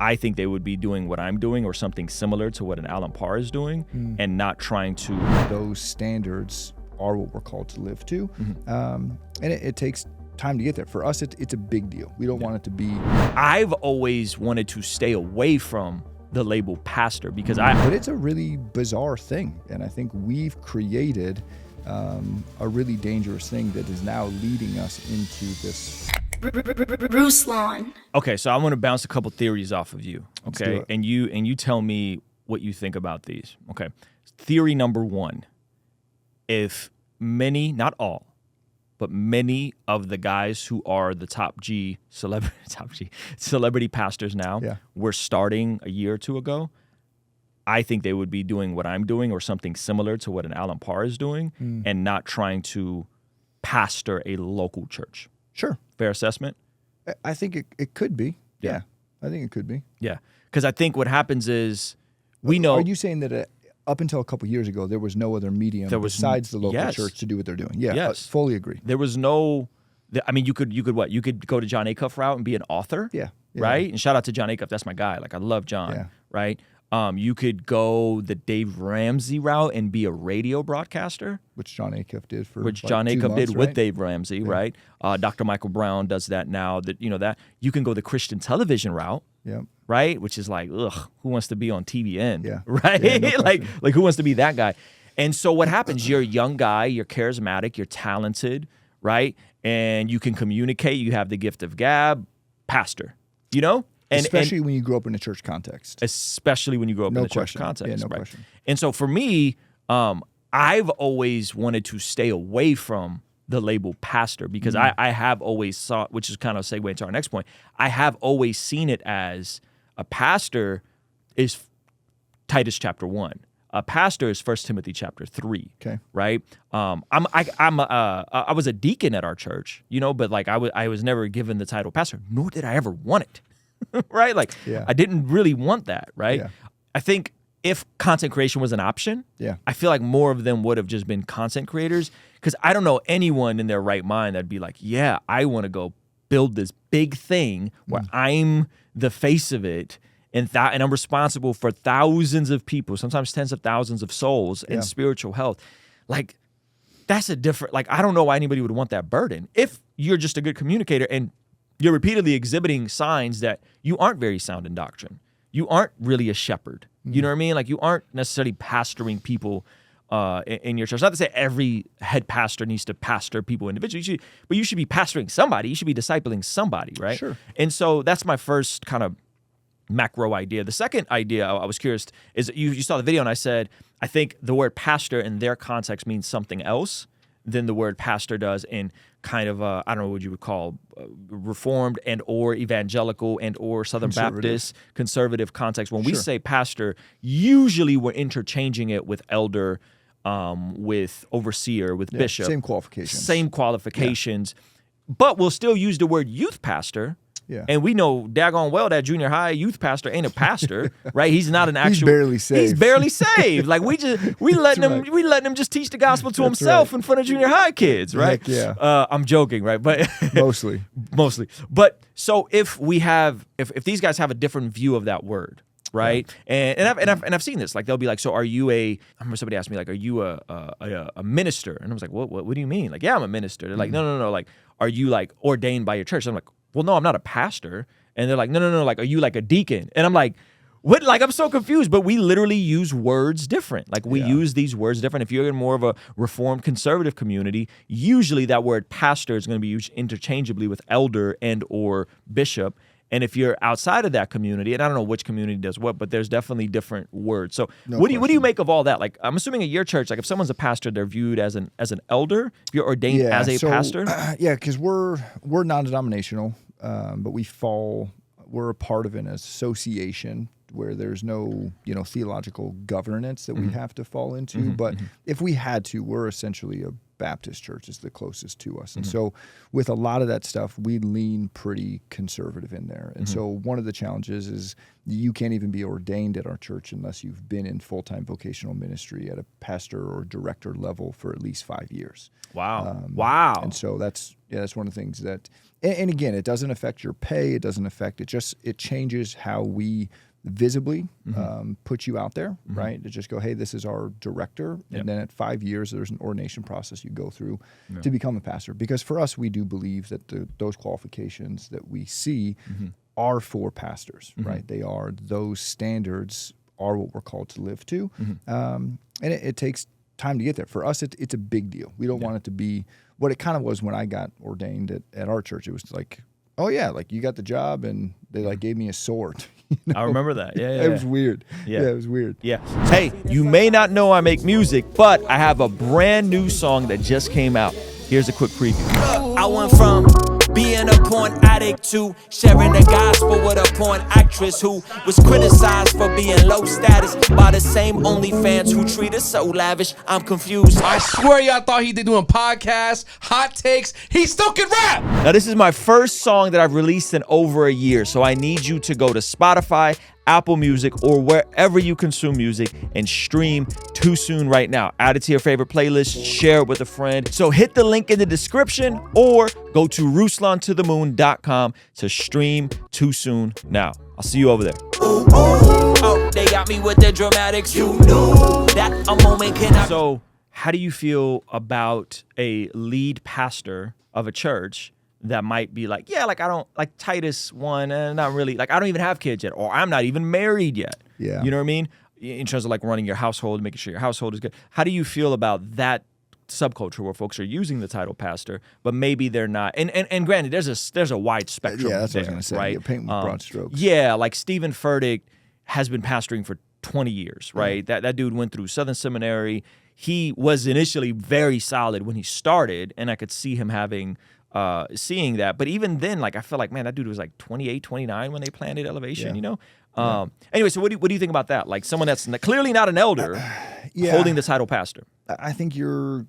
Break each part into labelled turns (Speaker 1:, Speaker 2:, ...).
Speaker 1: I think they would be doing what I'm doing or something similar to what an Alan Parr is doing and not trying to.
Speaker 2: Those standards are what we're called to live to. And it takes time to get there. For us, it's a big deal. We don't want it to be.
Speaker 1: I've always wanted to stay away from the label pastor because
Speaker 2: But it's a really bizarre thing. And I think we've created a really dangerous thing that is now leading us into this.
Speaker 3: Ruslan.
Speaker 1: Okay, so I want to bounce a couple theories off of you.
Speaker 2: Let's do
Speaker 1: Okay,
Speaker 2: it.
Speaker 1: and you tell me what you think about these. Okay, theory number one: if many, not all, but many of the guys who are the top G celebrity pastors now were starting a year or two ago, I think they would be doing what I'm doing or something similar to what an Alan Parr is doing and not trying to pastor a local church.
Speaker 2: Sure.
Speaker 1: Fair assessment?
Speaker 2: I think it could be. Yeah. I think it could be.
Speaker 1: Yeah. Because I think what happens is we know.
Speaker 2: Are you saying that up until a couple years ago, there was no other medium besides the local church to do what they're doing? Yeah,
Speaker 1: Yes.
Speaker 2: Fully agree.
Speaker 1: There was no. I mean, you could what? You could go to John Acuff route and be an author.
Speaker 2: Yeah.
Speaker 1: Right. And shout out to John Acuff. That's my guy. Like I love John.
Speaker 2: Yeah.
Speaker 1: Right. You could go the Dave Ramsey route and be a radio broadcaster,
Speaker 2: Which John Acuff did for
Speaker 1: which
Speaker 2: like
Speaker 1: John
Speaker 2: 2
Speaker 1: Acuff
Speaker 2: months,
Speaker 1: did with
Speaker 2: right?
Speaker 1: Dave Ramsey, right? Dr. Michael Brown does that now. That you can go the Christian television route,
Speaker 2: Yeah.
Speaker 1: right? Which is like, ugh, who wants to be on TVN?
Speaker 2: Yeah.
Speaker 1: Right?
Speaker 2: Yeah, no
Speaker 1: like
Speaker 2: question.
Speaker 1: who wants to be that guy? And so what happens? You're a young guy, you're charismatic, you're talented, right? And you can communicate. You have the gift of gab, pastor.
Speaker 2: Especially when you grow up in a church context.
Speaker 1: Especially when you grow up in the church context.
Speaker 2: Yeah, no
Speaker 1: right?
Speaker 2: question.
Speaker 1: And so for me, I've always wanted to stay away from the label pastor because I have always saw, which is kind of a segue into our next point, I have always seen it as a pastor is Titus chapter 1. A pastor is 1 Timothy chapter 3.
Speaker 2: Okay.
Speaker 1: Right? I was a deacon at our church, but like I was never given the title pastor, nor did I ever want it. Right? Like I didn't really want that, right?
Speaker 2: Yeah.
Speaker 1: I think if content creation was an option, I feel like more of them would have just been content creators because I don't know anyone in their right mind that'd be like, yeah, I want to go build this big thing where I'm the face of it and I'm responsible for thousands of people, sometimes tens of thousands of souls and spiritual health. Like that's a different, like I don't know why anybody would want that burden. If you're just a good communicator and you're repeatedly exhibiting signs that you aren't very sound in doctrine. You aren't really a shepherd. You know what I mean? Like you aren't necessarily pastoring people in your church. Not to say every head pastor needs to pastor people individually, but you should be pastoring somebody. You should be discipling somebody, right?
Speaker 2: Sure.
Speaker 1: And so that's my first kind of macro idea. The second idea I was curious is you saw the video and I said, I think the word pastor in their context means something else than the word pastor does in kind of I don't know what you would call Reformed and or evangelical and or Southern Baptist conservative context. When we say pastor, usually we're interchanging it with elder, with overseer, with bishop.
Speaker 2: Same qualifications.
Speaker 1: But we'll still use the word youth pastor.
Speaker 2: Yeah.
Speaker 1: And we know daggone well that junior high youth pastor ain't a pastor, right? He's not an actual.
Speaker 2: He's barely saved.
Speaker 1: He's barely saved. Like we letting him just teach the gospel to himself in front of junior high kids, right?
Speaker 2: Heck yeah.
Speaker 1: I'm joking, right? But
Speaker 2: Mostly.
Speaker 1: But so if these guys have a different view of that word, right? Yeah. And I've seen this. Like they'll be like, so are you I remember somebody asked me like, are you a minister? And I was like, what do you mean? Like, yeah, I'm a minister. They're like, no. Like, are you like ordained by your church? I'm like, well, no, I'm not a pastor. And they're like, no. Like, are you like a deacon? And I'm like, what? Like, I'm so confused. But we literally use words different. Like, we use these words different. If you're in more of a Reformed conservative community, usually that word pastor is going to be used interchangeably with elder and or bishop. And if you're outside of that community, and I don't know which community does what, but there's definitely different words. So what do you make of all that? Like, I'm assuming at your church, like if someone's a pastor, they're viewed as an elder. If you're ordained as a pastor.
Speaker 2: Because we're non-denominational, but we're a part of an association where there's no theological governance that we have to fall into. But if we had to, we're essentially a Baptist Church is the closest to us. And so with a lot of that stuff, we lean pretty conservative in there. And so one of the challenges is you can't even be ordained at our church unless you've been in full-time vocational ministry at a pastor or director level for at least 5 years.
Speaker 1: Wow. Wow.
Speaker 2: And so that's one of the things that, and again, it doesn't affect your pay. It doesn't affect, it changes how we visibly put you out there, right? To just go, hey, this is our director. And then at 5 years, there's an ordination process you go through to become a pastor. Because for us, we do believe that those qualifications that we see are for pastors, right? They are, those standards are what we're called to live to. And it takes time to get there. For us, it's a big deal. We don't want it to be what it kind of was when I got ordained at our church. It was like, oh yeah, like you got the job and they like gave me a sword. You know?
Speaker 1: I remember that. Yeah,
Speaker 2: It was weird. Yeah, it was weird.
Speaker 1: Yeah. Hey, you may not know I make music, but I have a brand new song that just came out. Here's a quick preview.
Speaker 4: I went from being a porn addict to sharing the gospel with a porn actress who was criticized for being low status by the same OnlyFans who treat us so lavish. I'm confused.
Speaker 5: I swear y'all thought he did doing podcasts, hot takes. He still can rap.
Speaker 1: Now, this is my first song that I've released in over a year, so I need you to go to Spotify, Apple Music, or wherever you consume music and stream Too Soon right now. Add it to your favorite playlist, share it with a friend. So hit the link in the description or go to RuslanToTheMoon.com to stream Too Soon now. I'll see you over there.
Speaker 4: Ooh, ooh, oh, they got me with the dramatics. You knew that a moment cannot.
Speaker 1: So how do you feel about a lead pastor of a church that might be like, yeah, like I don't, like Titus 1, not really, like I don't even have kids yet, or I'm not even married yet.
Speaker 2: Yeah.
Speaker 1: You know what I mean? In terms of like running your household, making sure your household is good. How do you feel about that subculture where folks are using the title pastor, but maybe they're not? And granted, there's a wide spectrum.
Speaker 2: Yeah, that's
Speaker 1: there,
Speaker 2: what I was going to say.
Speaker 1: right?
Speaker 2: You're painting with broad strokes.
Speaker 1: Yeah, like Stephen Furtick has been pastoring for 20 years, right? That dude went through Southern Seminary. He was initially very solid when he started, and I could see him having seeing that. But even then, like I feel like, man, that dude was like 28, 29 when they planted Elevation, you know? Anyway, so what do you think about that? Like someone that's clearly not an elder holding the title pastor.
Speaker 2: I think you're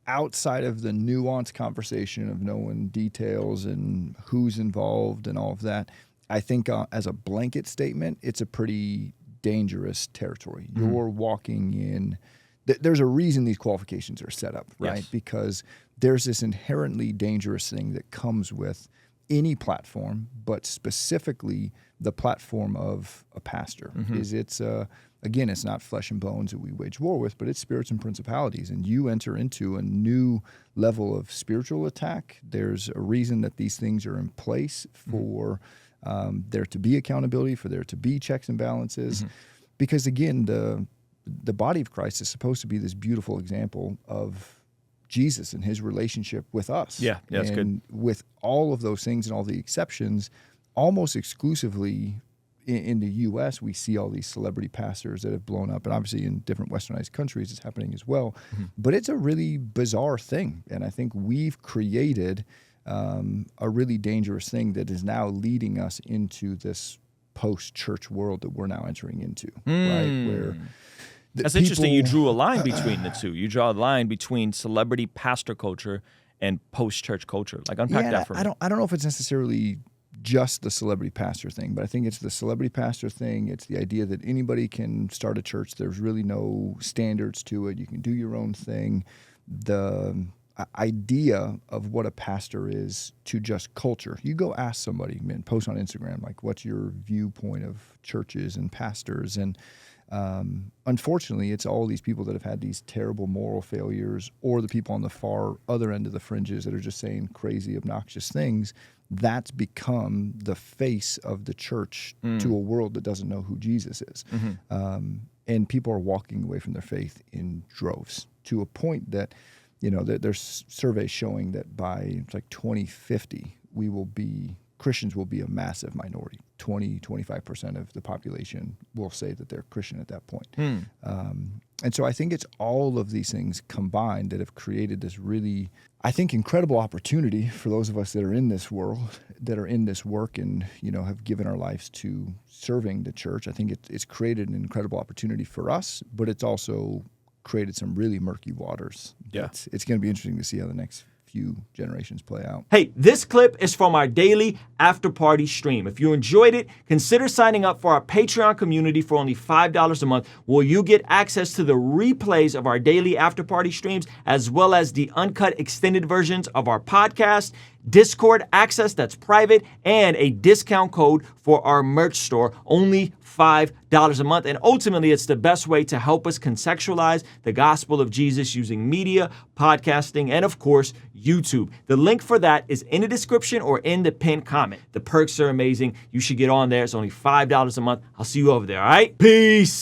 Speaker 2: outside of the nuanced conversation of knowing details and who's involved and all of that. I think as a blanket statement, it's a pretty dangerous territory. You're walking in. There's a reason these qualifications are set up, right?
Speaker 1: Yes.
Speaker 2: Because there's this inherently dangerous thing that comes with any platform, but specifically the platform of a pastor. Again, it's not flesh and bones that we wage war with, but it's spirits and principalities. And you enter into a new level of spiritual attack. There's a reason that these things are in place for there to be accountability, for there to be checks and balances. Because again, the body of Christ is supposed to be this beautiful example of Jesus and his relationship with us.
Speaker 1: Yeah, that's good.
Speaker 2: And with all of those things and all the exceptions, almost exclusively in the U.S., we see all these celebrity pastors that have blown up. And obviously in different westernized countries, it's happening as well. But it's a really bizarre thing. And I think we've created a really dangerous thing that is now leading us into this post-church world that we're now entering into, right? Where
Speaker 1: that's interesting. You drew a line between the two. You draw a line between celebrity pastor culture and post-church culture. Like unpack that for me.
Speaker 2: I don't know if it's necessarily just the celebrity pastor thing, but I think it's the celebrity pastor thing. It's the idea that anybody can start a church. There's really no standards to it. You can do your own thing. The idea of what a pastor is to just culture. You go ask somebody, man, post on Instagram, like, what's your viewpoint of churches and pastors? And unfortunately, it's all these people that have had these terrible moral failures, or the people on the far other end of the fringes that are just saying crazy, obnoxious things. That's become the face of the church to a world that doesn't know who Jesus is. And people are walking away from their faith in droves to a point that, you know, there's surveys showing that by like 2050, Christians will be a massive minority. 25% of the population will say that they're Christian at that point. And so I think it's all of these things combined that have created this really, I think, incredible opportunity for those of us that are in this world, that are in this work and, you know, have given our lives to serving the church. I think it's created an incredible opportunity for us, but it's also created some really murky waters.
Speaker 1: Yeah.
Speaker 2: It's going to be interesting to see how the next few generations play out.
Speaker 1: Hey, this clip is from our daily after party stream. If you enjoyed it, consider signing up for our Patreon community for only $5 a month, where you get access to the replays of our daily after party streams, as well as the uncut extended versions of our podcast, Discord access that's private, and a discount code for our merch store, only $5 a month. And ultimately, it's the best way to help us contextualize the gospel of Jesus using media, podcasting, and of course, YouTube. The link for that is in the description or in the pinned comment. The perks are amazing. You should get on there. It's only $5 a month. I'll see you over there, all right? Peace.